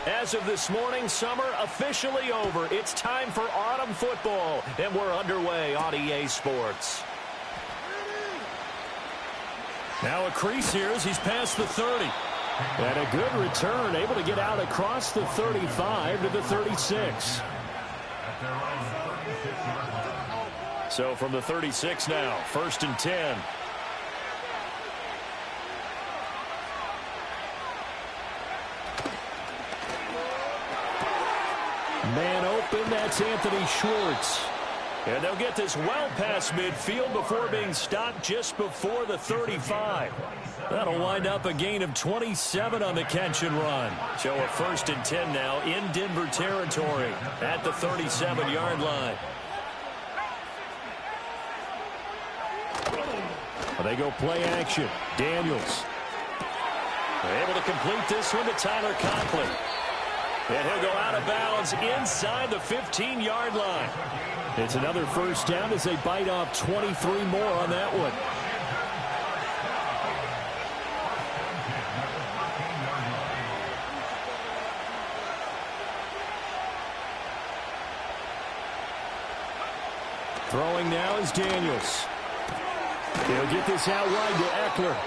As of this morning, summer officially over. It's time for autumn football, and we're underway on EA Sports. Now a crease here as he's past the 30. And a good return, able to get out across the 35 to the 36. So from the 36 now, 1st and 10. Man open, that's Anthony Schwartz. And they'll get this well past midfield before being stopped just before the 35. That'll wind up a gain of 27 on the catch and run. So a 1st and 10 now in Denver territory at the 37-yard line. They go play action. Daniels. They're able to complete this one to Tyler Conklin. And he'll go out of bounds inside the 15-yard line. It's another 1st down as they bite off 23 more on that one. Throwing now is Daniels. He'll get this out wide to Eckler.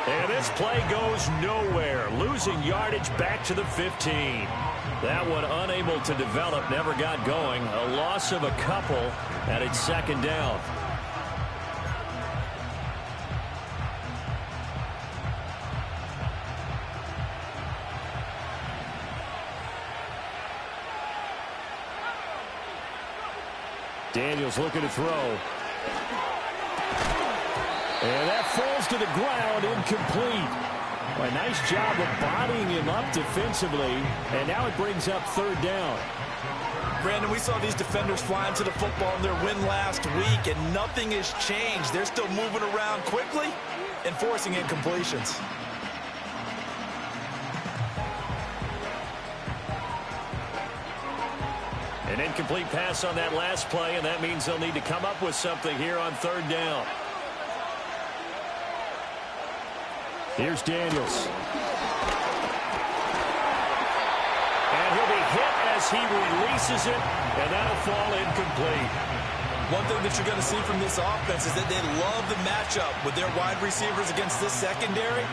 And this play goes nowhere. Losing yardage back to the 15. That one unable to develop, never got going. A loss of a couple, and it's 2nd down. Daniels looking to throw. And that falls to the ground, incomplete. Well, a nice job of bodying him up defensively, and now it brings up 3rd down. Brandon, we saw these defenders flying to the football in their win last week, and nothing has changed. They're still moving around quickly and forcing incompletions. An incomplete pass on that last play, and that means they'll need to come up with something here on 3rd down. Here's Daniels. And he'll be hit as he releases it, and that'll fall incomplete. One thing that you're going to see from this offense is that they love the matchup with their wide receivers against this secondary.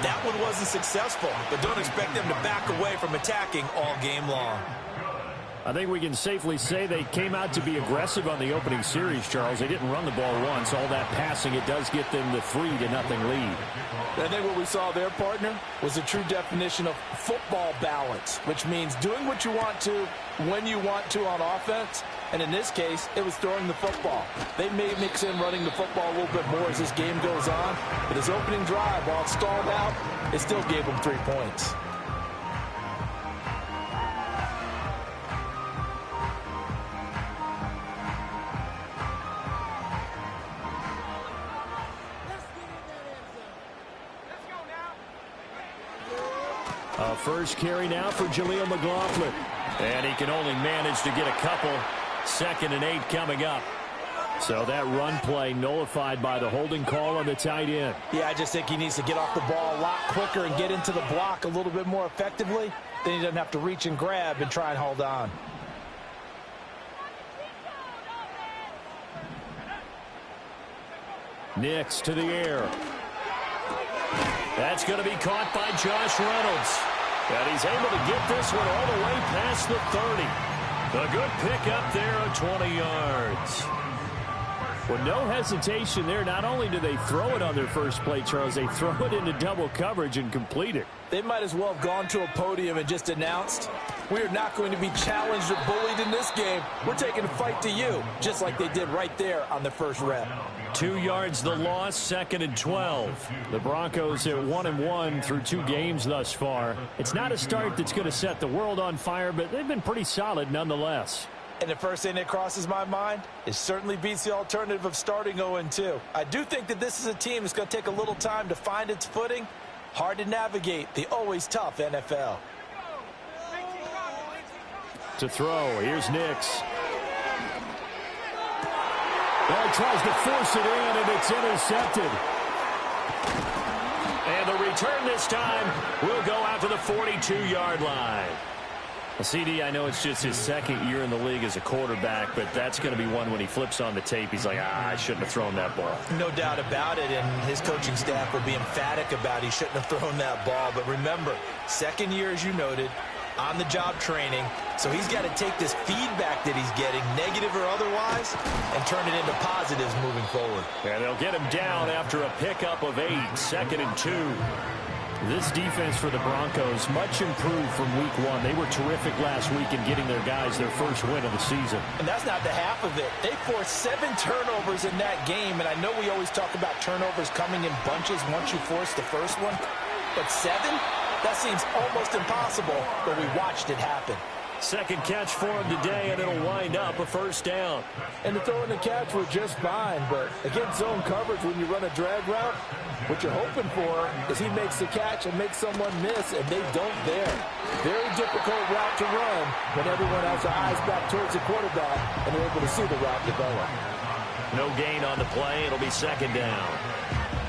That one wasn't successful, but don't expect them to back away from attacking all game long. I think we can safely say they came out to be aggressive on the opening series, Charles. They didn't run the ball once. All that passing, it does get them the 3-0 lead. I think what we saw there, partner, was a true definition of football balance, which means doing what you want to when you want to on offense. And in this case, it was throwing the football. They may mix in running the football a little bit more as this game goes on. But his opening drive, while it stalled out, it still gave him 3 points. First carry now for Jaleel McLaughlin. And he can only manage to get a couple. 2nd and 8 coming up. So that run play nullified by the holding call on the tight end. Yeah, I just think he needs to get off the ball a lot quicker and get into the block a little bit more effectively. Then he doesn't have to reach and grab and try and hold on. Nix to the air. That's going to be caught by Josh Reynolds. And he's able to get this one all the way past the 30. A good pickup there of 20 yards. Well, no hesitation there. Not only do they throw it on their first play, Charles, they throw it into double coverage and complete it. They might as well have gone to a podium and just announced, we are not going to be challenged or bullied in this game. We're taking a fight to you, just like they did right there on the first rep. 2 yards the loss, 2nd and 12. The Broncos at 1-1 through 2 games thus far. It's not a start that's going to set the world on fire, but they've been pretty solid nonetheless. And the first thing that crosses my mind is certainly beats the alternative of starting 0-2. I do think that this is a team that's going to take a little time to find its footing. Hard to navigate the always tough NFL. To throw, here's Nix. Well, he tries to force it in, and it's intercepted. return this time will go out to the 42-yard line. Well, CD, I know it's just his second year in the league as a quarterback, but that's going to be one when he flips on the tape. He's like, I shouldn't have thrown that ball. No doubt about it, and his coaching staff will be emphatic about he shouldn't have thrown that ball. But remember, second year, as you noted, on-the-job training, so he's got to take this feedback that he's getting, negative or otherwise, and turn it into positives moving forward. And they'll get him down after a pickup of 8, 2nd and 2. This defense for the Broncos, much improved from week 1. They were terrific last week in getting their guys their first win of the season. And that's not the half of it. They forced 7 turnovers in that game, and I know we always talk about turnovers coming in bunches once you force the first one, but 7? That seems almost impossible, but we watched it happen. Second catch for him today, and it'll wind up a first down. And the throw and the catch were just fine, but against zone coverage when you run a drag route, what you're hoping for is he makes the catch and makes someone miss, and they don't there. Very difficult route to run when everyone has their eyes back towards the quarterback and they're able to see the route develop. No gain on the play. It'll be second down.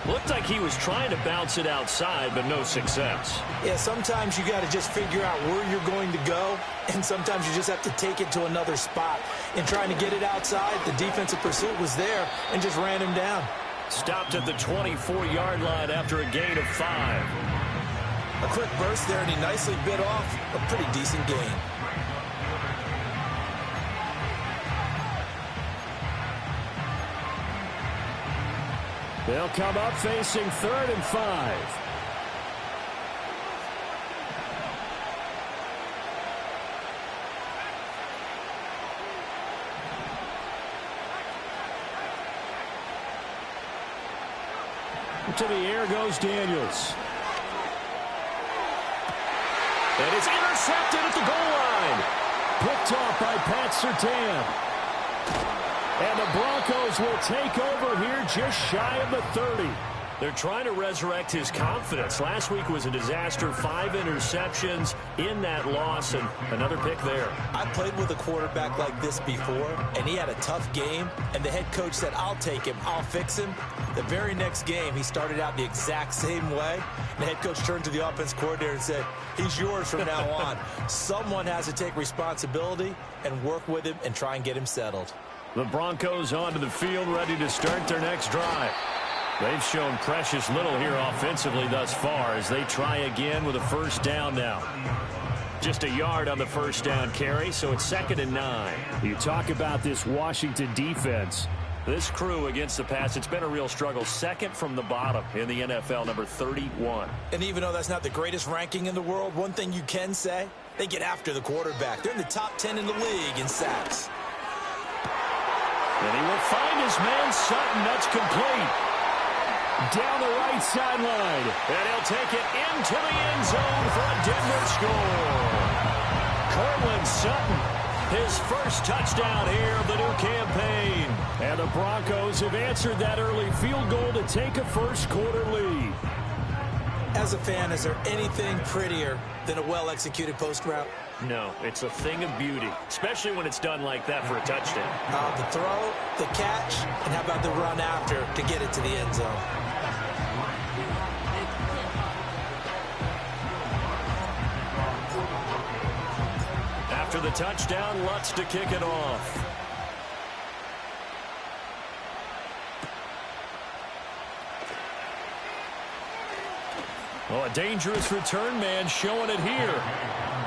Looked like he was trying to bounce it outside, but no success. Yeah, sometimes you got to just figure out where you're going to go, and sometimes you just have to take it to another spot. In trying to get it outside, the defensive pursuit was there and just ran him down. Stopped at the 24-yard line after a gain of 5. A quick burst there, and he nicely bit off a pretty decent gain. They'll come up facing 3rd and 5. To the air goes Daniels. And it's intercepted at the goal line. Picked off by Pat Surtain. And the Broncos will take over here just shy of the 30. They're trying to resurrect his confidence. Last week was a disaster. 5 interceptions in that loss, and another pick there. I played with a quarterback like this before, and he had a tough game, and the head coach said, I'll take him, I'll fix him. The very next game, he started out the exact same way. And the head coach turned to the offense coordinator and said, he's yours from now on. Someone has to take responsibility and work with him and try and get him settled. The Broncos onto the field, ready to start their next drive. They've shown precious little here offensively thus far as they try again with a first down now. Just a yard on the first down carry, so it's 2nd and 9. You talk about this Washington defense. This crew against the pass, it's been a real struggle. 2nd from the bottom in the NFL, number 31. And even though that's not the greatest ranking in the world, one thing you can say, they get after the quarterback. They're in the top 10 in the league in sacks. And he will find his man Sutton. That's complete. Down the right sideline. And he'll take it into the end zone for a Denver score. Courtland Sutton, his first touchdown here of the new campaign. And the Broncos have answered that early field goal to take a first-quarter lead. As a fan, is there anything prettier than a well-executed post route? No, it's a thing of beauty, especially when it's done like that for a touchdown. The throw, the catch, and how about the run after to get it to the end zone? After the touchdown, Lutz to kick it off. Oh, a dangerous return man showing it here.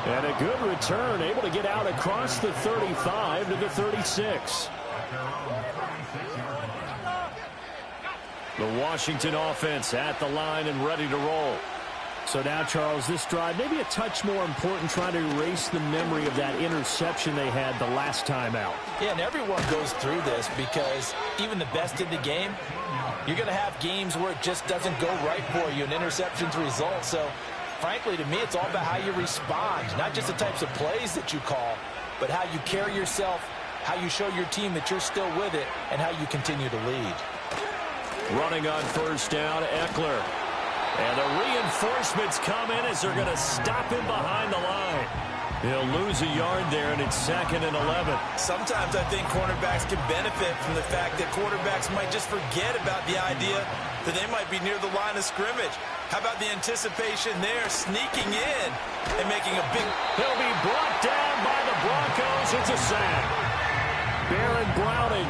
And a good return, able to get out across the 35 to the 36. The Washington offense at the line and ready to roll. So now, Charles, this drive maybe a touch more important, trying to erase the memory of that interception they had the last time out. Yeah, and everyone goes through this because even the best in the game, you're going to have games where it just doesn't go right for you, and interceptions result. So, frankly, to me, it's all about how you respond, not just the types of plays that you call, but how you carry yourself, how you show your team that you're still with it, and how you continue to lead. Running on first down, Eckler. And the reinforcements come in as they're going to stop him behind the line. He'll lose a yard there, and it's 2nd and 11. Sometimes I think cornerbacks can benefit from the fact that quarterbacks might just forget about the idea that they might be near the line of scrimmage. How about the anticipation there, sneaking in and making a big... He'll be brought down by the Broncos. It's a sack. Baron Browning,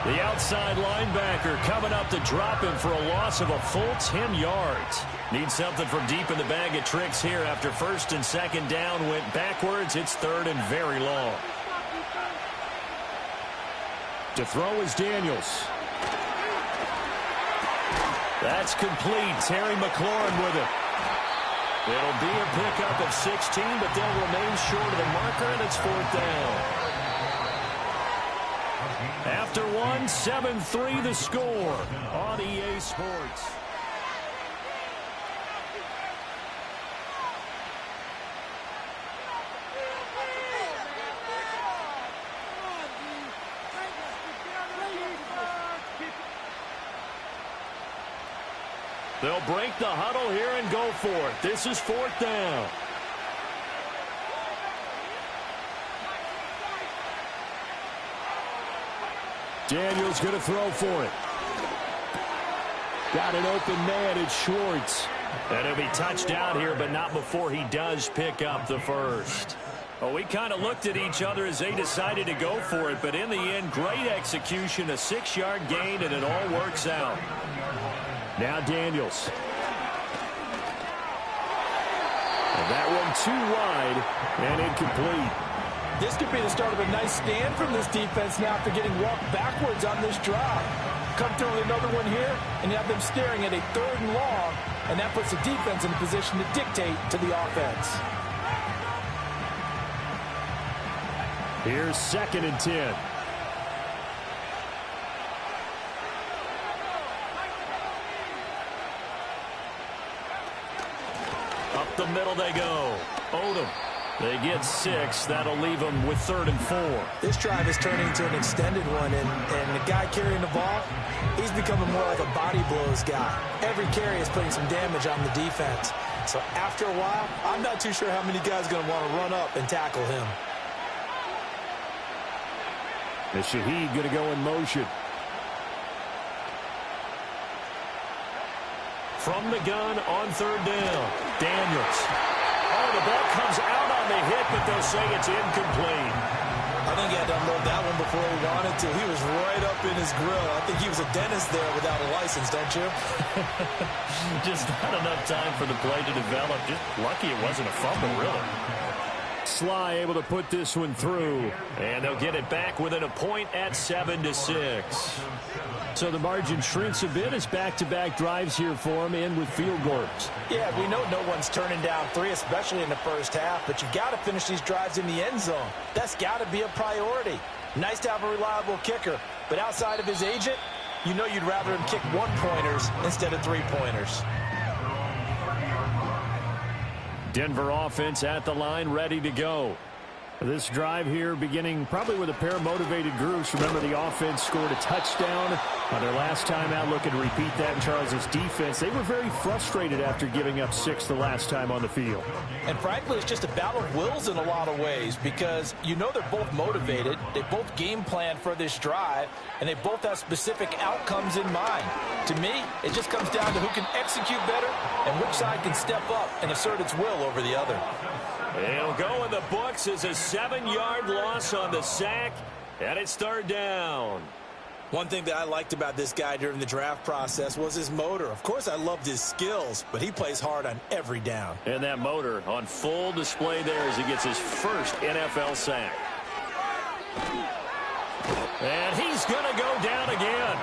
the outside linebacker, coming up to drop him for a loss of a full 10 yards. Needs something from deep in the bag of tricks here after first and second down went backwards. It's third and very long. To throw is Daniels. That's complete. Terry McLaurin with it. It'll be a pickup of 16, but they'll remain short of the marker, and it's fourth down. After one, 7-3 the score on EA Sports. They'll break the huddle here and go for it. This is fourth down. Daniels going to throw for it. Got an open man. It's Schwartz. And he'll be touched out here, but not before he does pick up the first. Well, we kind of looked at each other as they decided to go for it, but in the end, great execution, a 6-yard gain, and it all works out. Now Daniels. And that one too wide and incomplete. This could be the start of a nice stand from this defense now after getting walked backwards on this drive. Come through with another one here, and you have them staring at a third and long, and that puts the defense in a position to dictate to the offense. Here's second and 10. Up the middle they go. Odom. They get 6. That'll leave them with third and 4. This drive is turning into an extended one, and the guy carrying the ball, he's becoming more like a body blows guy. Every carry is putting some damage on the defense. So after a while, I'm not too sure how many guys are going to want to run up and tackle him. And Shaheed going to go in motion. From the gun on third down. Daniels. Oh, the ball comes out on the hit, but they'll say it's incomplete. I think he had to unload that one before he wanted to. He was right up in his grill. I think he was a dentist there without a license, don't you? Just not enough time for the play to develop. Just lucky it wasn't a fumble, really. Sly able to put this one through, and they'll get it back within a point at 7-6. So the margin shrinks a bit as back-to-back drives here for him, in with field goals. Yeah, we know no one's turning down 3, especially in the first half, but you got to finish these drives in the end zone. That's got to be a priority. Nice to have a reliable kicker, but outside of his agent, you know you'd rather him kick 1-pointers instead of 3-pointers. Denver offense at the line, ready to go. This drive here beginning probably with a pair of motivated groups. Remember, the offense scored a touchdown on their last time out. Looking to repeat that in Charles' defense. They were very frustrated after giving up 6 the last time on the field. And frankly, it's just a battle of wills in a lot of ways, because you know they're both motivated. They both game plan for this drive, and they both have specific outcomes in mind. To me, it just comes down to who can execute better and which side can step up and assert its will over the other. It'll go in the books as a 7-yard loss on the sack, and it's third down. One thing that I liked about this guy during the draft process was his motor. Of course, I loved his skills, but he plays hard on every down. And that motor on full display there as he gets his first NFL sack. And he's going to go down again.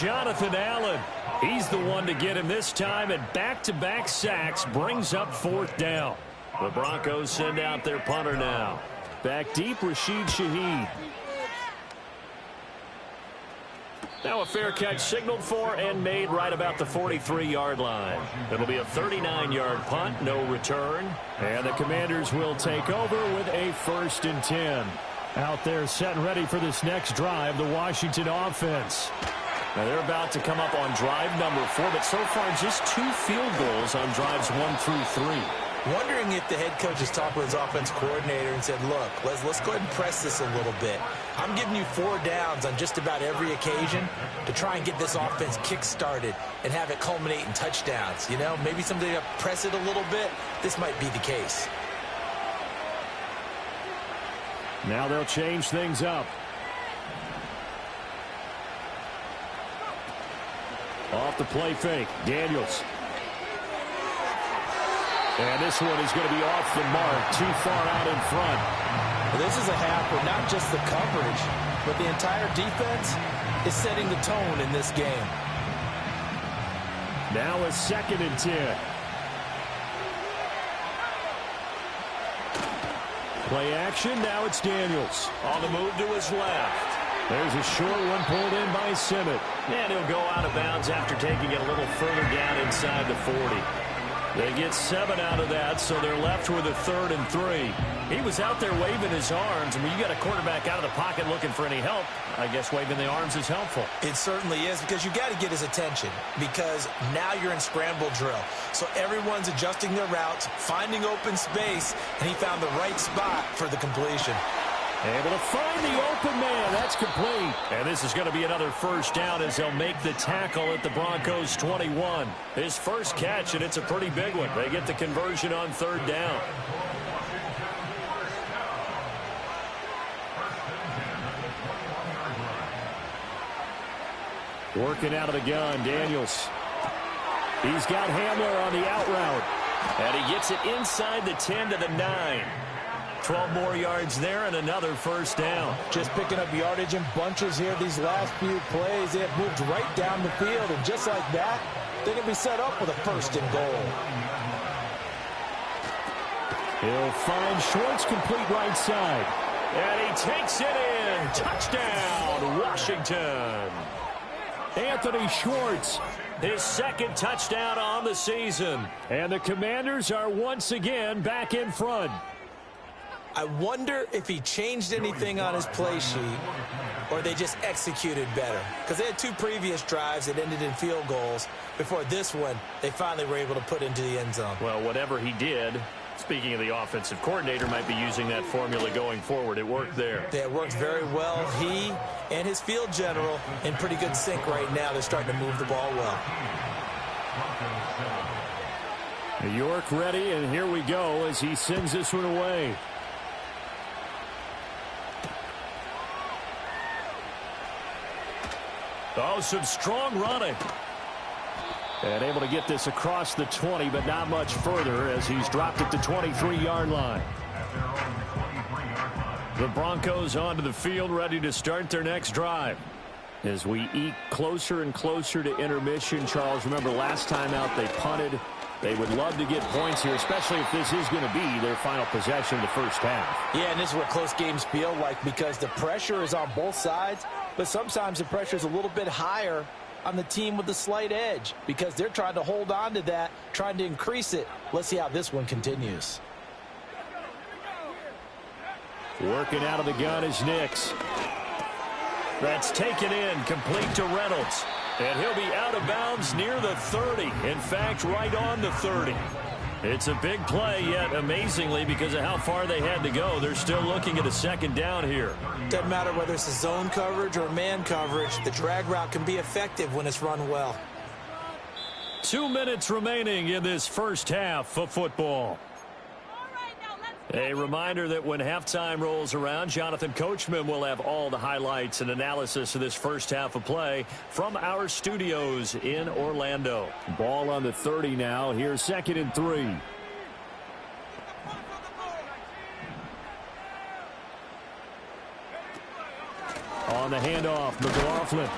Jonathan Allen, he's the one to get him this time, and back-to-back sacks brings up fourth down. The Broncos send out their punter now. Back deep, Rashid Shaheed. Now a fair catch signaled for and made right about the 43-yard line. It'll be a 39-yard punt, no return. And the Commanders will take over with a 1st and 10. Out there set and ready for this next drive, the Washington offense. Now they're about to come up on drive number 4, but so far just 2 field goals on drives 1 through 3. Wondering if the head coach is talking with his offense coordinator and said, look, let's go ahead and press this a little bit. I'm giving you 4 downs on just about every occasion to try and get this offense kick-started and have it culminate in touchdowns. You know, maybe somebody to press it a little bit. This might be the case. Now they'll change things up. Off the play fake, Daniels. And this one is going to be off the mark, too far out in front. Well, this is a half where not just the coverage, but the entire defense is setting the tone in this game. Now a 2nd and 10. Play action, now it's Daniels. On the move to his left. There's a short one pulled in by Simmons. And he'll go out of bounds after taking it a little further down inside the 40. They get 7 out of that, so they're left with a 3rd and 3. He was out there waving his arms. I mean, you got a quarterback out of the pocket looking for any help. I guess waving the arms is helpful. It certainly is, because you got to get his attention, because now you're in scramble drill. So everyone's adjusting their routes, finding open space, and he found the right spot for the completion. Able to find the open man. That's complete. And this is going to be another 1st down as they'll make the tackle at the Broncos 21. His first catch, and it's a pretty big one. They get the conversion on 3rd down. Working out of the gun, Daniels. He's got Hamler on the out route. And he gets it inside the 10 to the 9. 12 more yards there and another 1st down. Just picking up yardage in bunches here these last few plays. They have moved right down the field, and just like that, they're going to be set up with a 1st and goal. He'll find Schwartz complete right side. And he takes it in. Touchdown, Washington. Anthony Schwartz, his 2nd touchdown on the season. And the Commanders are once again back in front. I wonder if he changed anything on his play sheet or they just executed better. Because they had 2 previous drives that ended in field goals. Before this one, they finally were able to put into the end zone. Well, whatever he did, speaking of the offensive coordinator, might be using that formula going forward. It worked there. Yeah, it worked very well. He and his field general in pretty good sync right now. They're starting to move the ball well. New York ready, and here we go as he sends this one away. Oh, some strong running. And able to get this across the 20, but not much further as he's dropped it to 23-yard line. The Broncos onto the field, ready to start their next drive. As we eke closer and closer to intermission, Charles, remember last time out they punted. They would love to get points here, especially if this is going to be their final possession of the first half. Yeah, and this is what close games feel like, because the pressure is on both sides, but sometimes the pressure is a little bit higher on the team with the slight edge because they're trying to hold on to that, trying to increase it. Let's see how this one continues. Working out of the gun is Nix. That's taken in, complete to Reynolds. And he'll be out of bounds near the 30. In fact, right on the 30. It's a big play, yet amazingly, because of how far they had to go, they're still looking at a 2nd down here. Doesn't matter whether it's a zone coverage or man coverage, the drag route can be effective when it's run well. 2 minutes remaining in this first half of football. A reminder that when halftime rolls around, Jonathan Coachman will have all the highlights and analysis of this first half of play from our studios in Orlando. Ball on the 30 now. Here's 2nd and 3. On the handoff, McLaughlin.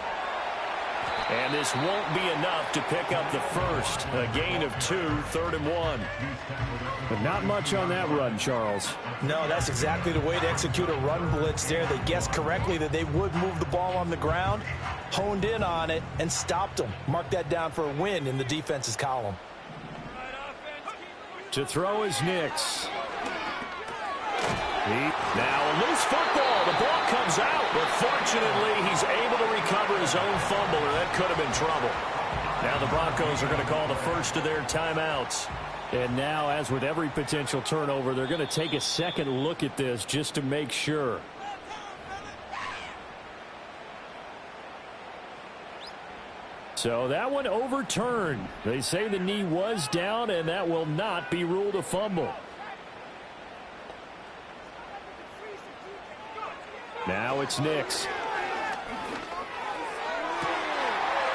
And this won't be enough to pick up the first. A gain of 2, 3rd and 1. But not much on that run, Charles. No, that's exactly the way to execute a run blitz there. They guessed correctly that they would move the ball on the ground, honed in on it, and stopped them. Mark that down for a win in the defense's column. To throw is Nix. Now a loose football. The ball comes out, but fortunately he's able to recover his own fumble, or that could have been trouble. Now the Broncos are going to call the first of their timeouts. And now, as with every potential turnover, they're going to take a second look at this just to make sure. So that one overturned. They say the knee was down, and that will not be ruled a fumble. Now it's Nix.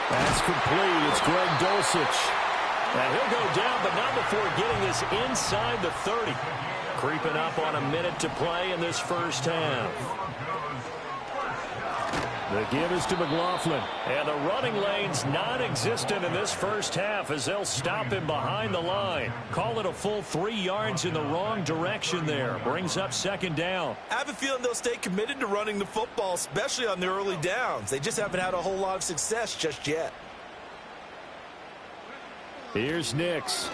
That's complete. It's Greg Dulcich. And he'll go down, but not before getting this inside the 30. Creeping up on a minute to play in this first half. The give is to McLaughlin. And the running lane's non-existent in this first half as they'll stop him behind the line. Call it a full 3 yards in the wrong direction there. Brings up second down. I have a feeling they'll stay committed to running the football, especially on the early downs. They just haven't had a whole lot of success just yet. Here's Nix.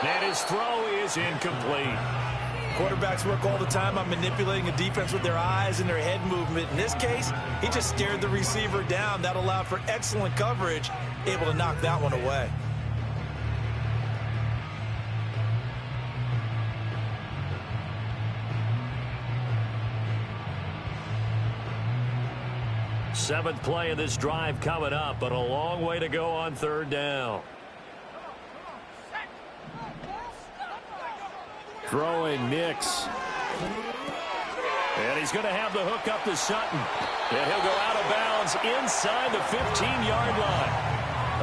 And his throw is incomplete. Quarterbacks work all the time on manipulating a defense with their eyes and their head movement. In this case, he just stared the receiver down. That allowed for excellent coverage, able to knock that one away. Seventh play of this drive coming up, but a long way to go on third down. Throwing Nix. And he's going to have the hook up to Sutton. And he'll go out of bounds inside the 15-yard line.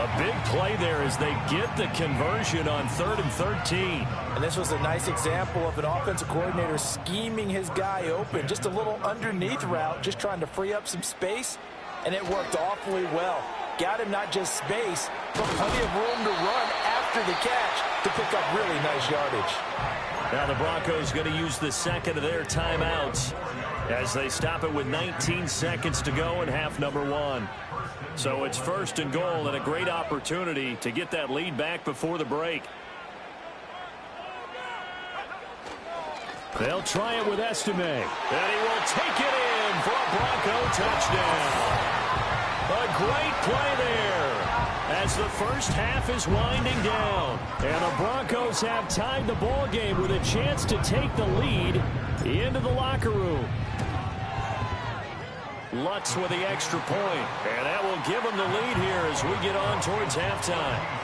A big play there as they get the conversion on 3rd and 13. And this was a nice example of an offensive coordinator scheming his guy open. Just a little underneath route, just trying to free up some space. And it worked awfully well. Got him not just space, but plenty of room to run after the catch to pick up really nice yardage. Now the Broncos going to use the second of their timeouts as they stop it with 19 seconds to go in half number 1. So it's 1st and goal and a great opportunity to get that lead back before the break. They'll try it with Estime. And he will take it in for a Bronco touchdown. A great play there as the first half is winding down. And the Broncos have tied the ball game with a chance to take the lead into the locker room. Lutz with the extra point. And that will give them the lead here as we get on towards halftime.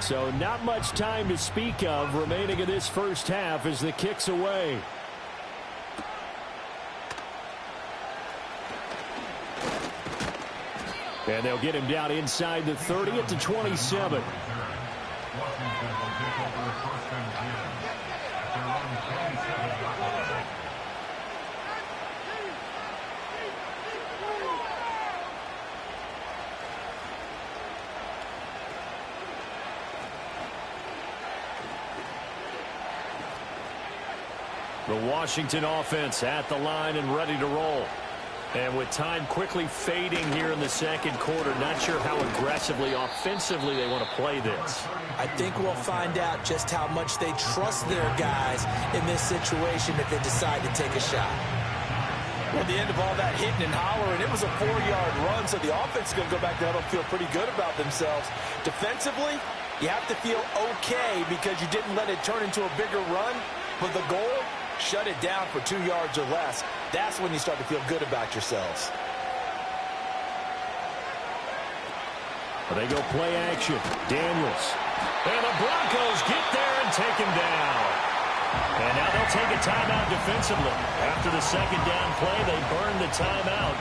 So not much time to speak of remaining in this first half as the kick's away. And they'll get him down inside the 30 at the 27. The Washington offense at the line and ready to roll. And with time quickly fading here in the second quarter, not sure how aggressively, offensively they want to play this. I think we'll find out just how much they trust their guys in this situation if they decide to take a shot. At the end of all that hitting and hollering, it was a 4-yard run, so the offense is going to go back there and feel pretty good about themselves. Defensively, you have to feel okay because you didn't let it turn into a bigger run, but the goal, shut it down for 2 yards or less. That's when you start to feel good about yourselves. They go play action. Daniels. And the Broncos get there and take him down. And now they'll take a timeout defensively. After the second down play, they burn the timeout,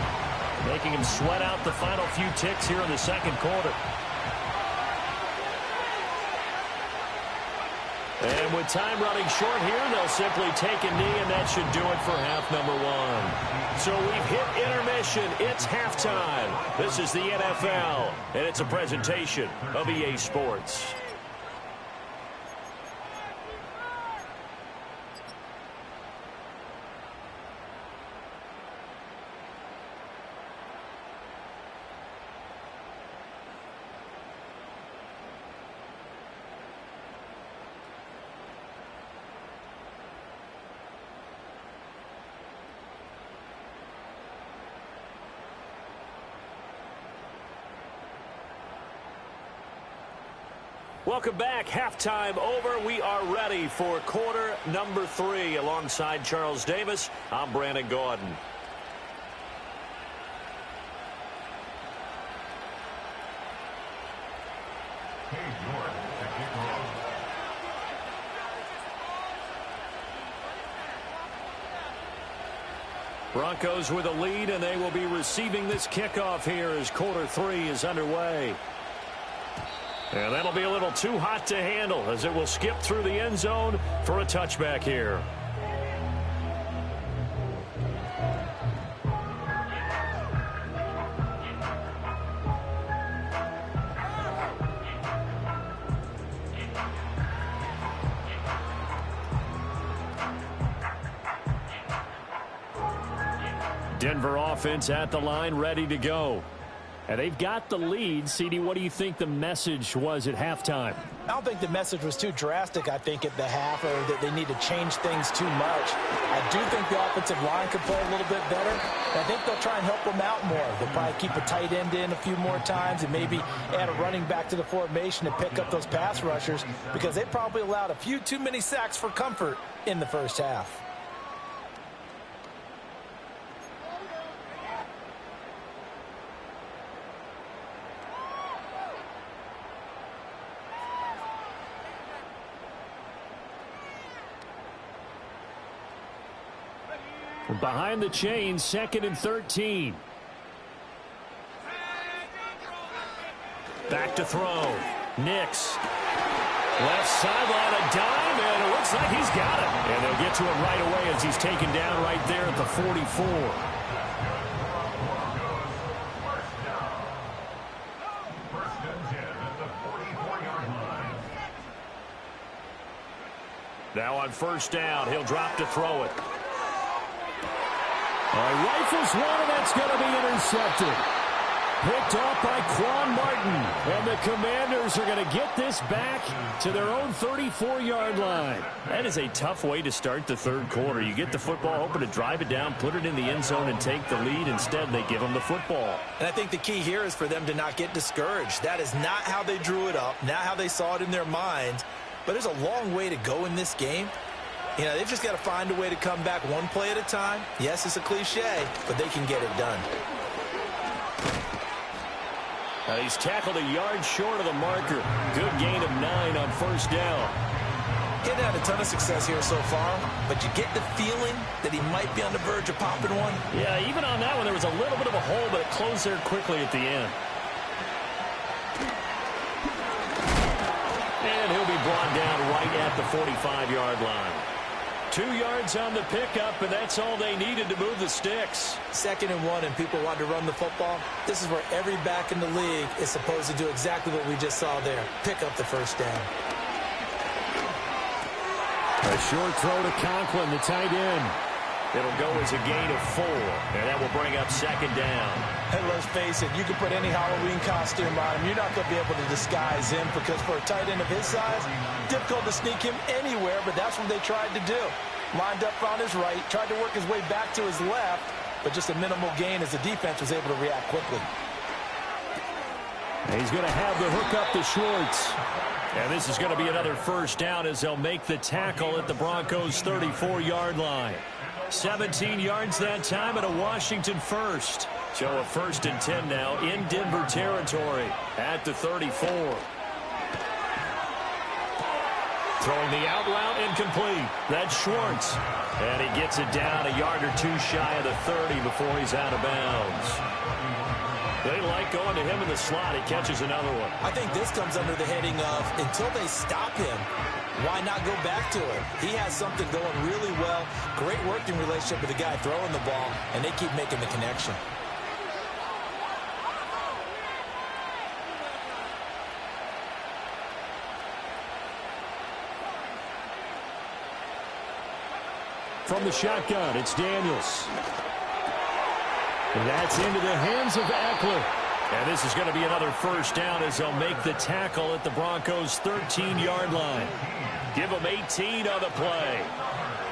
making him sweat out the final few ticks here in the second quarter. And with time running short here, they'll simply take a knee, and that should do it for half number 1. So we've hit intermission. It's halftime. This is the NFL, and it's a presentation of EA Sports. Welcome back. Halftime over. We are ready for quarter number 3. Alongside Charles Davis, I'm Brandon Gaudin. Broncos with a lead, and they will be receiving this kickoff here as quarter 3 is underway. And that'll be a little too hot to handle as it will skip through the end zone for a touchback here. Denver offense at the line, ready to go. And they've got the lead. CD, what do you think the message was at halftime? I don't think the message was too drastic, I think, at the half, or that they need to change things too much. I do think the offensive line could play a little bit better. And I think they'll try and help them out more. They'll probably keep a tight end in a few more times and maybe add a running back to the formation to pick up those pass rushers, because they probably allowed a few too many sacks for comfort in the first half. Behind the chains, 2nd and 13. Back to throw. Nix. Left sideline, a dime, and it looks like he's got it. And they'll get to him right away as he's taken down right there at the 44. Now on first down, he'll drop to throw it. Rifles one, and that's going to be intercepted. Picked off by Quan Martin. And the Commanders are going to get this back to their own 34-yard line. That is a tough way to start the third quarter. You get the football, hoping to drive it down, put it in the end zone, and take the lead. Instead, they give them the football. And I think the key here is for them to not get discouraged. That is not how they drew it up, not how they saw it in their minds. But there's a long way to go in this game. You know, they've just got to find a way to come back one play at a time. Yes, it's a cliche, but they can get it done. He's tackled a yard short of the marker. Good gain of 9 on first down. He hadn't had a ton of success here so far, but you get the feeling that he might be on the verge of popping one. Yeah, even on that one, there was a little bit of a hole, but it closed there quickly at the end. And he'll be brought down right at the 45-yard line. 2 yards on the pickup, and that's all they needed to move the sticks. 2nd and 1, and people want to run the football. This is where every back in the league is supposed to do exactly what we just saw there. Pick up the first down. A short throw to Conklin, the tight end. It'll go as a gain of 4, and that will bring up 2nd down. Hey, let's face it, you can put any Halloween costume on him. You're not going to be able to disguise him, because for a tight end of his size, difficult to sneak him anywhere, but that's what they tried to do. Lined up on his right, tried to work his way back to his left, but just a minimal gain as the defense was able to react quickly. And he's going to have the hook up to Schwartz. And this is going to be another first down as they'll make the tackle at the Broncos' 34-yard line. 17 yards that time and a Washington first. So a 1st and 10 now in Denver territory at the 34. Throwing the out route incomplete. That's Schwartz. And he gets it down a yard or 2 shy of the 30 before he's out of bounds. They like going to him in the slot. He catches another one. I think this comes under the heading of, until they stop him, why not go back to him? He has something going really well. Great working relationship with the guy throwing the ball, and they keep making the connection. From the shotgun, it's Daniels. And that's into the hands of Eckler. And this is going to be another first down as they'll make the tackle at the Broncos' 13-yard line. Give them 18 on the play.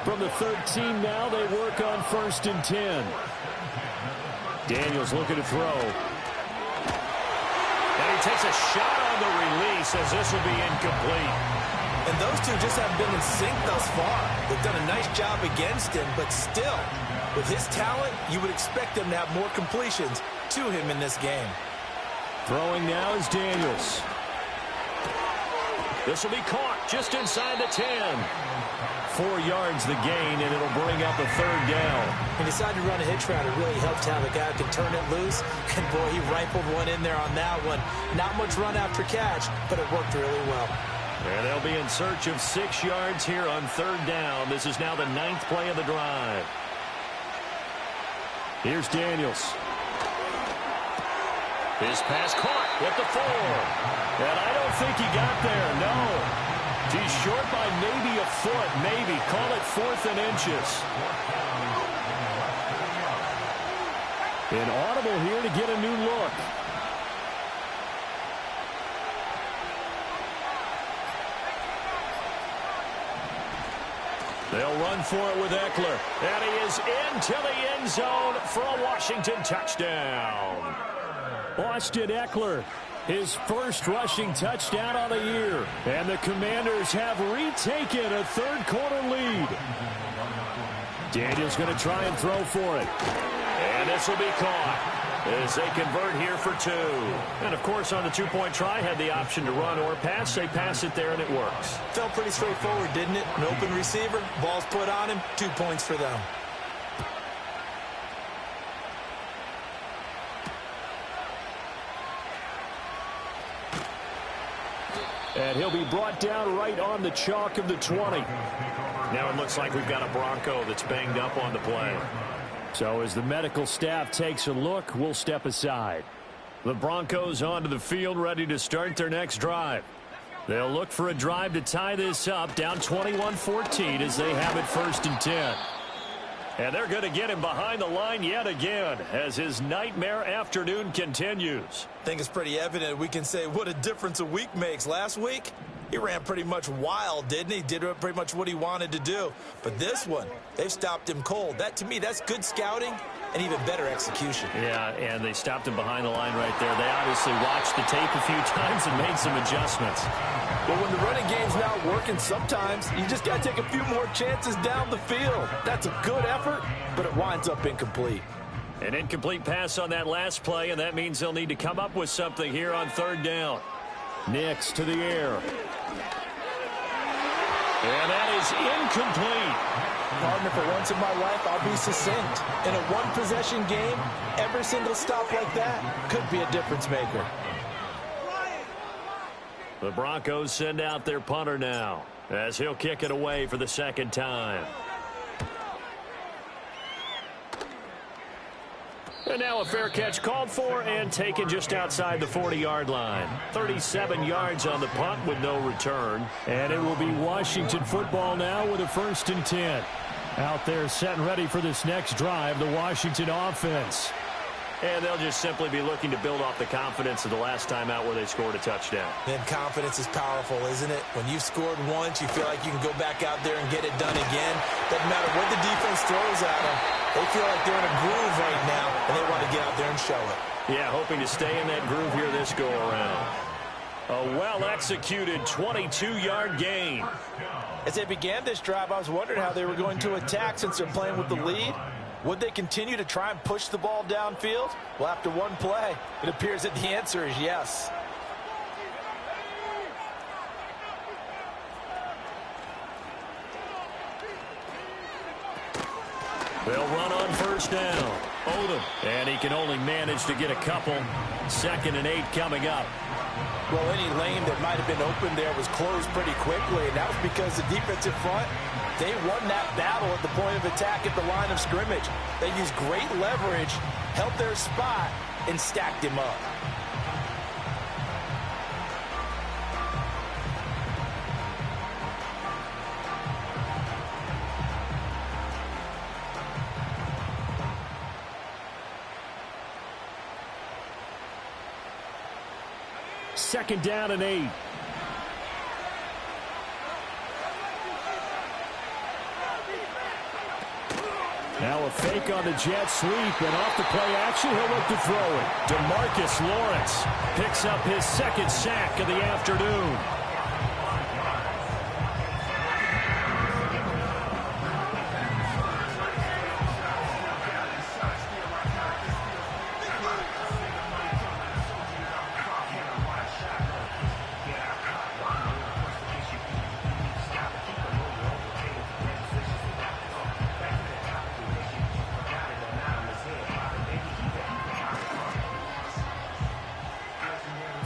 From the 13 now, they work on 1st and 10. Daniels looking to throw. And he takes a shot on And the release, as this will be incomplete. And those two just haven't been in sync thus far. They've done a nice job against him, but still, with his talent, you would expect him to have more completions to him in this game. Throwing now is Daniels. This will be caught just inside the 10. 4 yards the gain, and it'll bring up a third down. He decided to run a hitch route. It really helped to have a guy who can turn it loose. And, boy, he rifled one in there on that one. Not much run after catch, but it worked really well. And they'll be in search of 6 yards here on third down. This is now the 9th play of the drive. Here's Daniels. His pass caught with the 4. And I don't think he got there, no. He's short by maybe a foot, maybe. Call it 4th and inches. Inaudible here to get a new look. They'll run for it with Eckler. And he is into the end zone for a Washington touchdown. Austin Eckler, his first rushing touchdown on the year. And the Commanders have retaken a third-quarter lead. Daniels going to try and throw for it. And this will be caught as they convert here for 2. And, of course, on the 2-point try, had the option to run or pass. They pass it there, and it works. Felt pretty straightforward, didn't it? An open receiver, ball's put on him, 2 points for them. And he'll be brought down right on the chalk of the 20. Now it looks like we've got a Bronco that's banged up on the play. So as the medical staff takes a look, we'll step aside. The Broncos onto the field, ready to start their next drive. They'll look for a drive to tie this up, down 21-14 as they have it 1st and 10. And they're going to get him behind the line yet again as his nightmare afternoon continues. I think it's pretty evident we can say what a difference a week makes. Last week, he ran pretty much wild, didn't he? Did pretty much what he wanted to do. But this one, they've stopped him cold. That, to me, that's good scouting and even better execution. Yeah, and they stopped him behind the line right there. They obviously watched the tape a few times and made some adjustments. But when the running game's not working, sometimes you just got to take a few more chances down the field. That's a good effort, but it winds up incomplete. An incomplete pass on that last play, and that means they'll need to come up with something here on third down. Nix to the air. And that is incomplete. Partner, for once in my life, I'll be succinct. In a one-possession game, every single stop like that could be a difference maker. The Broncos send out their punter now as he'll kick it away for the 2nd time. And now a fair catch called for and taken just outside the 40-yard line. 37 yards on the punt with no return. And it will be Washington football now with a 1st and 10. Out there set and ready for this next drive, the Washington offense. And they'll just simply be looking to build off the confidence of the last time out where they scored a touchdown. And confidence is powerful, isn't it? When you've scored once, you feel like you can go back out there and get it done again. Doesn't matter what the defense throws at them. They feel like they're in a groove right now, and they want to get out there and show it. Yeah, hoping to stay in that groove here this go-around. A well-executed 22-yard gain. As they began this drive, I was wondering how they were going to attack since they're playing with the lead. Would they continue to try and push the ball downfield? Well, after one play, it appears that the answer is yes. They'll run on 1st down. Odom. And he can only manage to get a couple. 2nd and 8 coming up. Well, any lane that might have been open there was closed pretty quickly, and that was because the defensive front, they won that battle at the point of attack at the line of scrimmage. They used great leverage, held their spot, and stacked him up. Second down and 8. Now a fake on the jet sweep, and off the play action, he'll look to throw it. DeMarcus Lawrence picks up his second sack of the afternoon.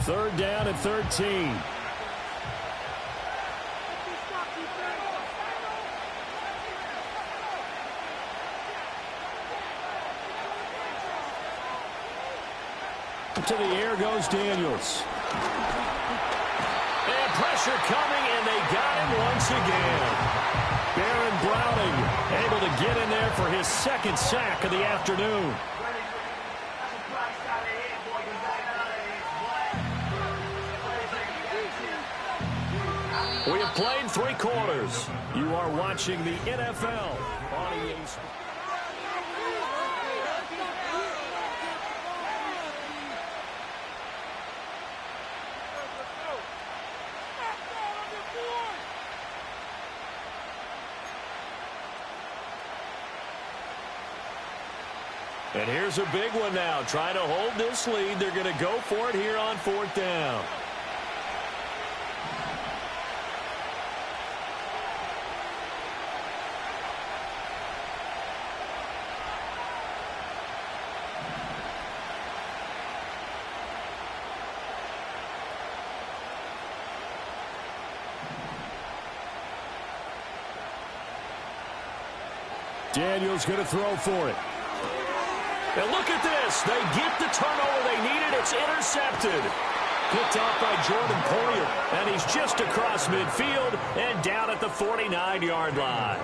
Third down and 13. To the air goes Daniels. And pressure coming, and they got him once again. Baron Browning able to get in there for his second sack of the afternoon. We have played 3 quarters. You are watching the NFL on EA Sports. And here's a big one now. Trying to hold this lead. They're going to go for it here on 4th down. Daniels going to throw for it. And look at this. They get the turnover they needed. It's intercepted. Picked off by Jordan Poyer. And he's just across midfield and down at the 49-yard line.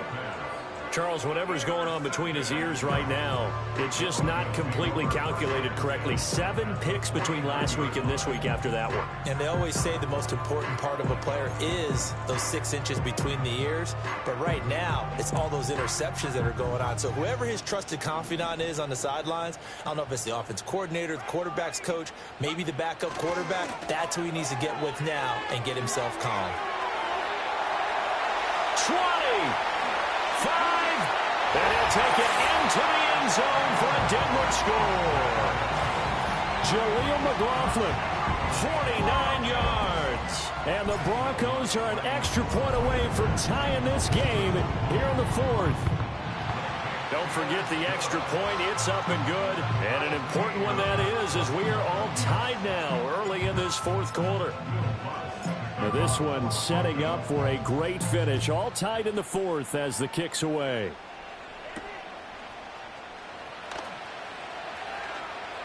Charles, whatever's going on between his ears right now, it's just not completely calculated correctly. 7 picks between last week and this week after that one. And they always say the most important part of a player is those 6 inches between the ears. But right now, it's all those interceptions that are going on. So whoever his trusted confidant is on the sidelines, I don't know if it's the offense coordinator, the quarterback's coach, maybe the backup quarterback, that's who he needs to get with now and get himself calm. 20. 5. And he'll take it into the end zone for a Denver score. Jaleel McLaughlin, 49 yards. And the Broncos are an extra point away from tying this game here in the 4th. Don't forget the extra point. It's up and good. And an important one that is, as we are all tied now early in this 4th quarter. Now this one setting up for a great finish. All tied in the 4th as the kick's away.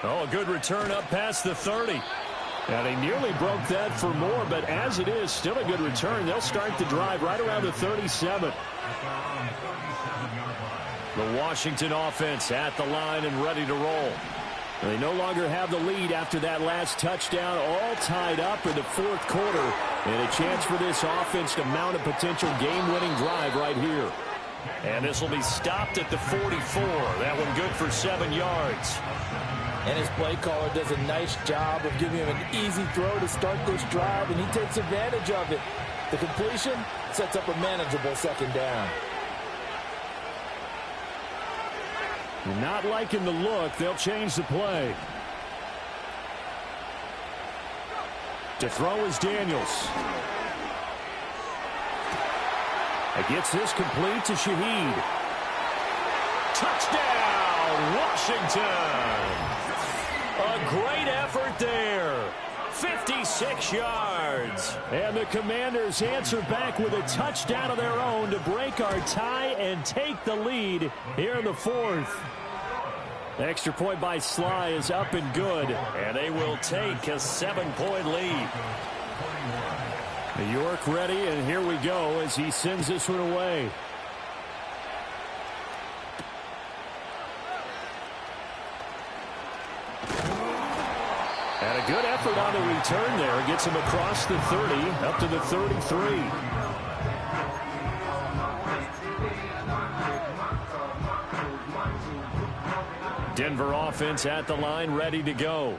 Oh, a good return up past the 30. And he nearly broke that for more, but as it is, still a good return. They'll start the drive right around the 37. The Washington offense at the line and ready to roll. They no longer have the lead after that last touchdown, all tied up in the 4th quarter. And a chance for this offense to mount a potential game-winning drive right here. And this will be stopped at the 44. That one good for 7 yards. And his play caller does a nice job of giving him an easy throw to start this drive, and he takes advantage of it. The completion sets up a manageable 2nd down. Not liking the look. They'll change the play. To throw is Daniels. It gets this complete to Shaheed. Touchdown, Washington. A great effort there. 56 yards. And the Commanders answer back with a touchdown of their own to break our tie and take the lead here in the 4th. Extra point by Sly is up and good, and they will take a 7-point lead. New York ready, and here we go as he sends this one away. And a good effort on the return there. Gets him across the 30, up to the 33. Denver offense at the line, ready to go.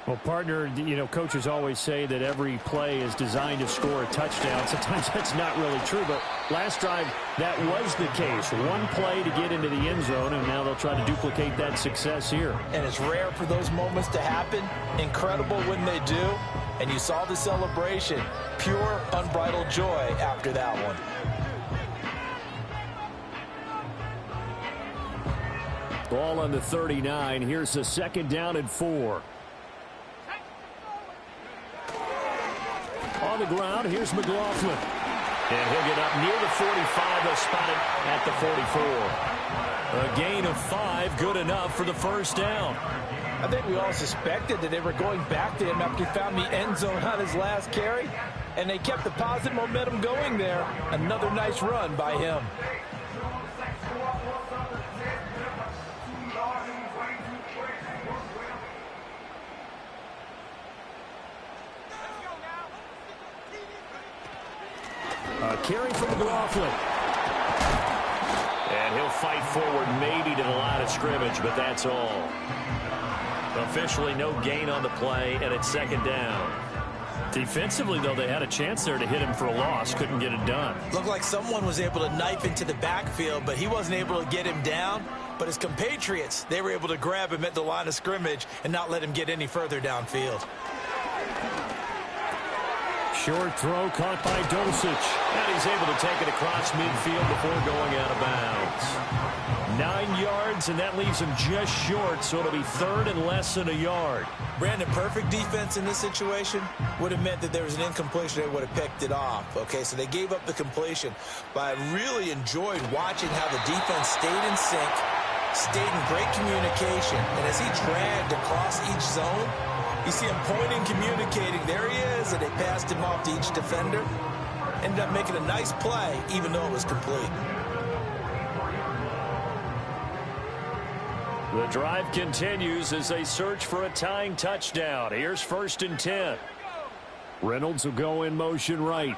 Well, partner, coaches always say that every play is designed to score a touchdown. Sometimes that's not really true, but last drive, that was the case. One play to get into the end zone, and now they'll try to duplicate that success here. And it's rare for those moments to happen. Incredible when they do. And you saw the celebration. Pure, unbridled joy after that one. Ball on the 39. Here's a 2nd down and 4. On the ground, here's McLaughlin. And he'll get up near the 45. They'll spot it at the 44. A gain of 5, good enough for the 1st down. I think we all suspected that they were going back to him after he found the end zone on his last carry. And they kept the positive momentum going there. Another nice run by him. Carry from McLaughlin. And he'll fight forward maybe to the line of scrimmage, but that's all. Officially no gain on the play, and it's 2nd down. Defensively, though, they had a chance there to hit him for a loss. Couldn't get it done. Looked like someone was able to knife into the backfield, but he wasn't able to get him down. But his compatriots, they were able to grab him at the line of scrimmage and not let him get any further downfield. Short throw caught by Dulcich. And he's able to take it across midfield before going out of bounds. 9 yards, and that leaves him just short, so it'll be 3rd and less than a yard. Brandon, perfect defense in this situation would have meant that there was an incompletion. They would have picked it off. Okay, so they gave up the completion. But I really enjoyed watching how the defense stayed in sync, stayed in great communication. And as he dragged across each zone, you see him pointing, communicating. There he is, and they passed him off to each defender. Ended up making a nice play, even though it was complete. The drive continues as they search for a tying touchdown. Here's 1st and 10. Reynolds will go in motion right.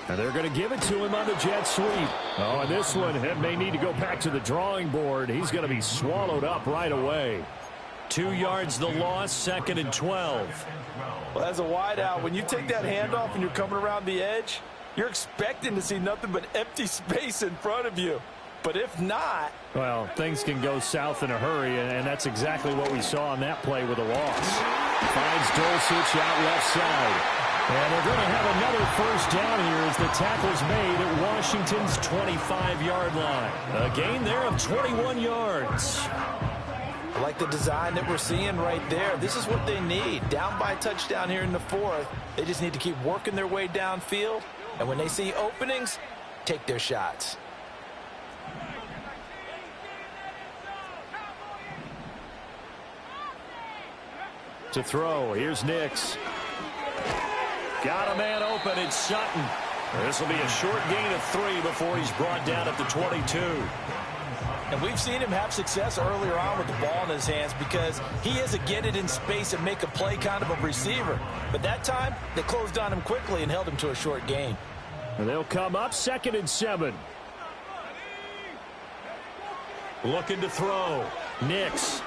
And they're going to give it to him on the jet sweep. Oh, and this one may need to go back to the drawing board. He's going to be swallowed up right away. 2 yards the loss, 2nd and 12. Well, as a wideout, when you take that handoff and you're coming around the edge, you're expecting to see nothing but empty space in front of you. But if not... Well, things can go south in a hurry, and that's exactly what we saw on that play with a loss. Finds Dulcich out left side. And they're going to have another 1st down here as the tackle's made at Washington's 25-yard line. A gain there of 21 yards. I like the design that we're seeing right there. This is what they need. Down by a touchdown here in the 4th. They just need to keep working their way downfield. And when they see openings, take their shots. To throw, here's Nix. Got a man open, it's Sutton. This will be a short gain of 3 before he's brought down at the 22. And we've seen him have success earlier on with the ball in his hands because he is a get it in space and make a play kind of a receiver. But that time, they closed on him quickly and held him to a short gain. And they'll come up 2nd and 7. Looking to throw. Nix.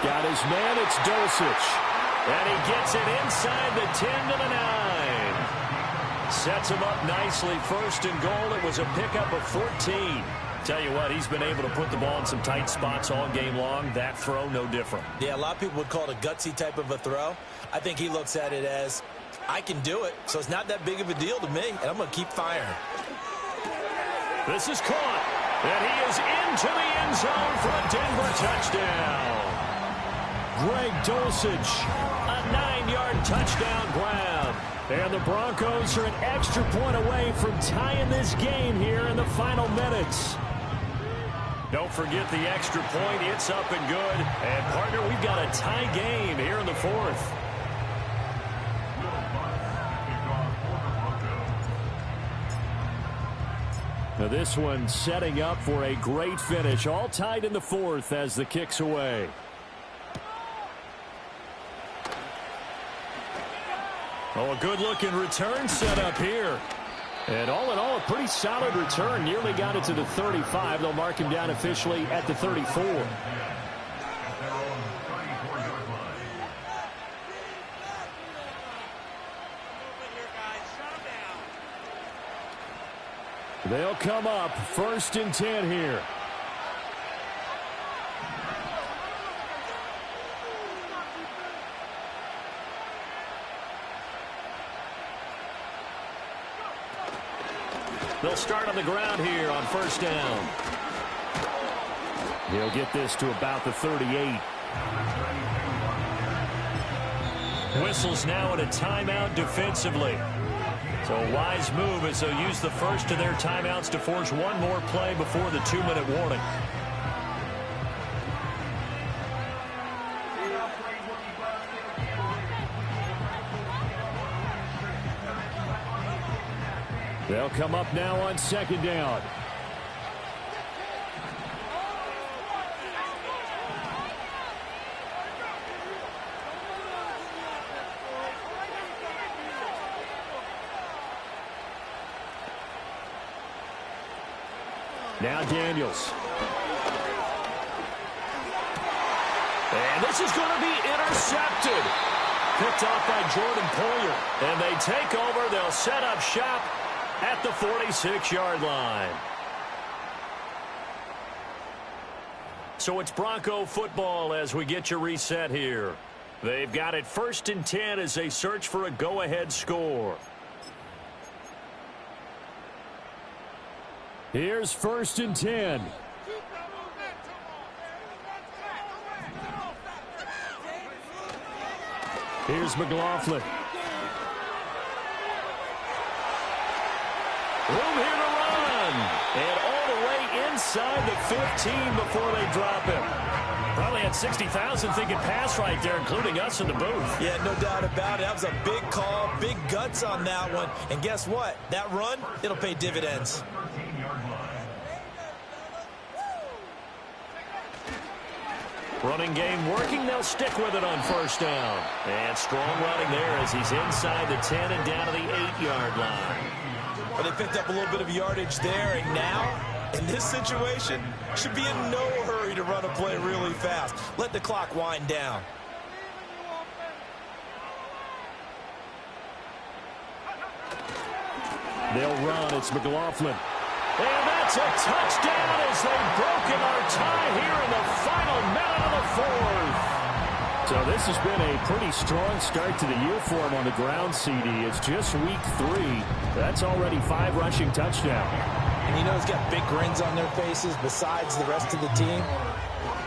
Got his man, it's Dulcich. And he gets it inside the 10 to the 9. Sets him up nicely. 1st and goal. It was a pickup of 14. Tell you what, he's been able to put the ball in some tight spots all game long. That throw, no different. Yeah, a lot of people would call it a gutsy type of a throw. I think he looks at it as, I can do it, so it's not that big of a deal to me, and I'm going to keep firing. This is caught, and he is into the end zone for a Denver touchdown. Greg Dulcich, a 9-yard touchdown grab. And the Broncos are an extra point away from tying this game here in the final minutes. Don't forget the extra point. It's up and good. And, partner, we've got a tie game here in the 4th. Now this one setting up for a great finish. All tied in the 4th as the kick's away. Oh, a good-looking return set up here. And all in all, a pretty solid return. Nearly got it to the 35. They'll mark him down officially at the 34. They'll come up 1st and 10 here. They'll start on the ground here on 1st down. He'll get this to about the 38. Whistles now in a timeout defensively. So a wise move as they'll use the first of their timeouts to force one more play before the 2-minute warning. They'll come up now on 2nd down. Now Daniels. And this is going to be intercepted. Picked off by Jordan Poyer. And they take over. They'll set up shop at the 46-yard line. So it's Bronco football as we get you reset here. They've got it 1st and 10 as they search for a go-ahead score. Here's 1st and 10. Here's McLaughlin. Room here to run. And all the way inside the 15 before they drop him. Probably had 60,000 thinking pass right there, including us in the booth. Yeah, no doubt about it. That was a big call, big guts on that one. And guess what? That run, it'll pay dividends. Running game working. They'll stick with it on 1st down. And strong running there as he's inside the 10 and down to the 8-yard line. Well, they picked up a little bit of yardage there, and now, in this situation, should be in no hurry to run a play really fast. Let the clock wind down. They'll run. It's McLaughlin. And that's a touchdown as they've broken our tie here in the final minute of the 4th. So this has been a pretty strong start to the year for him on the ground, CD. It's just week 3. That's already 5 rushing touchdowns. And you know he's got big grins on their faces besides the rest of the team.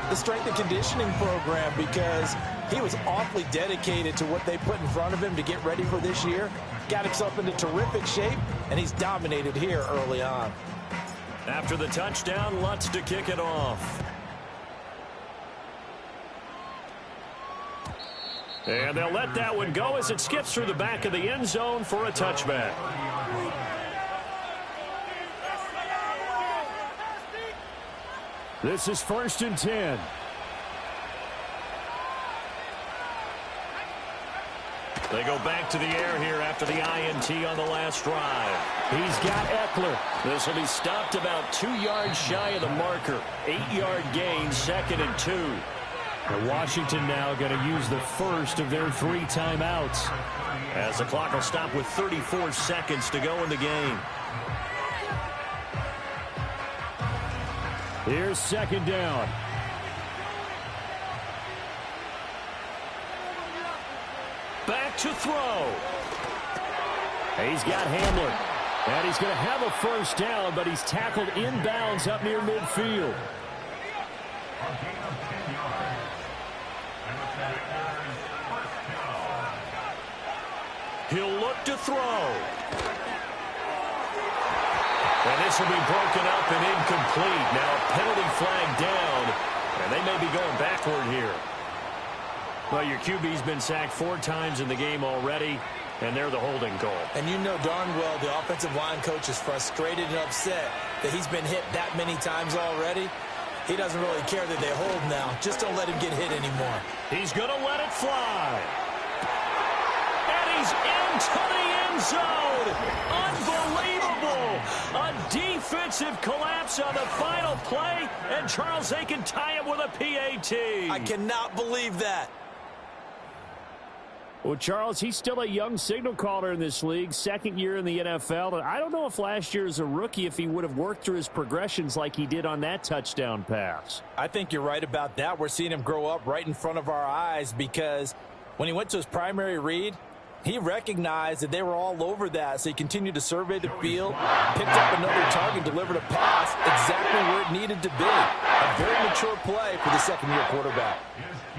The strength and conditioning program, because he was awfully dedicated to what they put in front of him to get ready for this year. Got himself into terrific shape, and he's dominated here early on. After the touchdown, Lutz to kick it off. And they'll let that one go as it skips through the back of the end zone for a touchback. This is 1st and 10. They go back to the air here after the INT on the last drive. He's got Eckler. This will be stopped about 2 yards shy of the marker. 8-yard gain, 2nd and 2. And Washington now going to use the first of their 3 timeouts. As the clock will stop with 34 seconds to go in the game. Here's 2nd down. Back to throw. He's got Hamler. And he's going to have a 1st down, but he's tackled inbounds up near midfield. He'll look to throw. And this will be broken up and incomplete. Now a penalty flag down, and they may be going backward here. Well, your QB's been sacked 4 times in the game already, and they're the holding call. And you know darn well the offensive line coach is frustrated and upset that he's been hit that many times already. He doesn't really care that they hold now. Just don't let him get hit anymore. He's going to let it fly. And he's into the end zone. Unbelievable. A defensive collapse on the final play, and Charles, they can tie it with a PAT. I cannot believe that. Well, Charles, he's still a young signal caller in this league, second year in the NFL. And I don't know if last year as a rookie, if he would have worked through his progressions like he did on that touchdown pass. I think you're right about that. We're seeing him grow up right in front of our eyes because when he went to his primary read, he recognized that they were all over that, so he continued to survey the field, picked up another target, delivered a pass exactly where it needed to be. A very mature play for the second-year quarterback.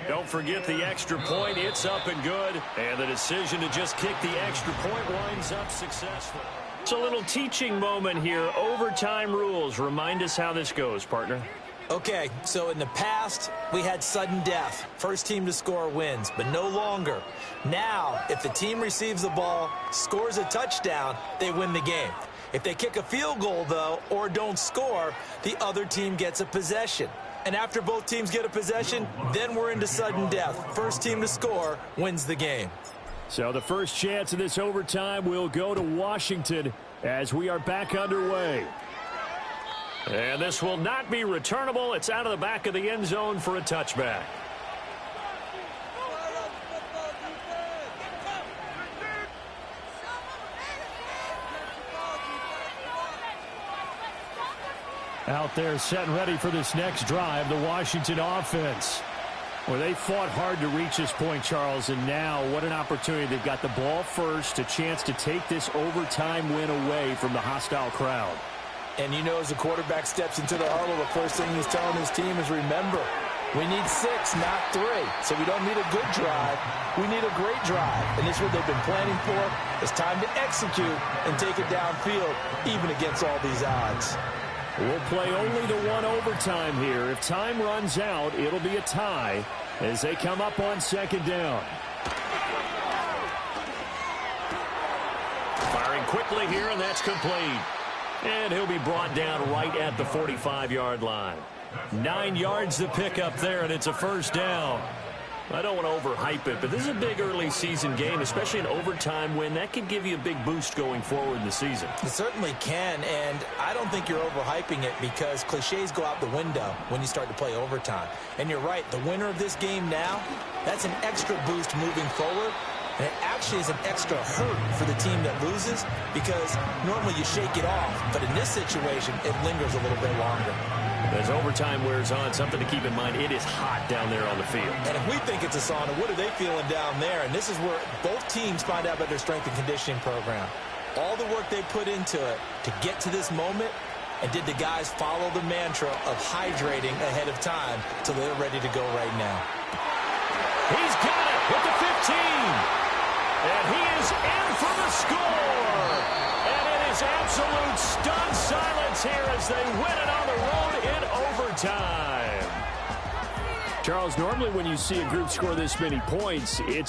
Don't forget the extra point. It's up and good. And the decision to just kick the extra point winds up successful. It's a little teaching moment here. Overtime rules. Remind us how this goes, partner. Okay, so in the past, we had sudden death. First team to score wins, but no longer. Now, if the team receives the ball, scores a touchdown, they win the game. If they kick a field goal, though, or don't score, the other team gets a possession. And after both teams get a possession, then we're into sudden death. First team to score wins the game. So the first chance of this overtime will go to Washington as we are back underway. And this will not be returnable. It's out of the back of the end zone for a touchback. Out there set and ready for this next drive, the Washington offense. Well, they fought hard to reach this point, Charles, and now what an opportunity. They've got the ball first, a chance to take this overtime win away from the hostile crowd. And you know, as the quarterback steps into the huddle, the first thing he's telling his team is, remember, we need 6, not 3. So we don't need a good drive. We need a great drive. And this is what they've been planning for. It's time to execute and take it downfield, even against all these odds. We'll play only the one overtime here. If time runs out, it'll be a tie as they come up on second down. Firing quickly here, and that's complete. And he'll be brought down right at the 45-yard line. 9 yards to pick up there, and it's a first down. I don't want to overhype it, but this is a big early season game, especially an overtime win. That could give you a big boost going forward in the season. It certainly can, and I don't think you're overhyping it because cliches go out the window when you start to play overtime. And you're right, the winner of this game now, that's an extra boost moving forward. And it actually is an extra hurt for the team that loses because normally you shake it off. But in this situation, it lingers a little bit longer. As overtime wears on, something to keep in mind, it is hot down there on the field. And if we think it's a sauna, what are they feeling down there? And this is where both teams find out about their strength and conditioning program. All the work they put into it to get to this moment, and did the guys follow the mantra of hydrating ahead of time till they're ready to go right now? He's got it with the 15. And he is in for the score. And it is absolute stunned silence here as they win it on the road in overtime. Charles, normally when you see a group score this many points, it's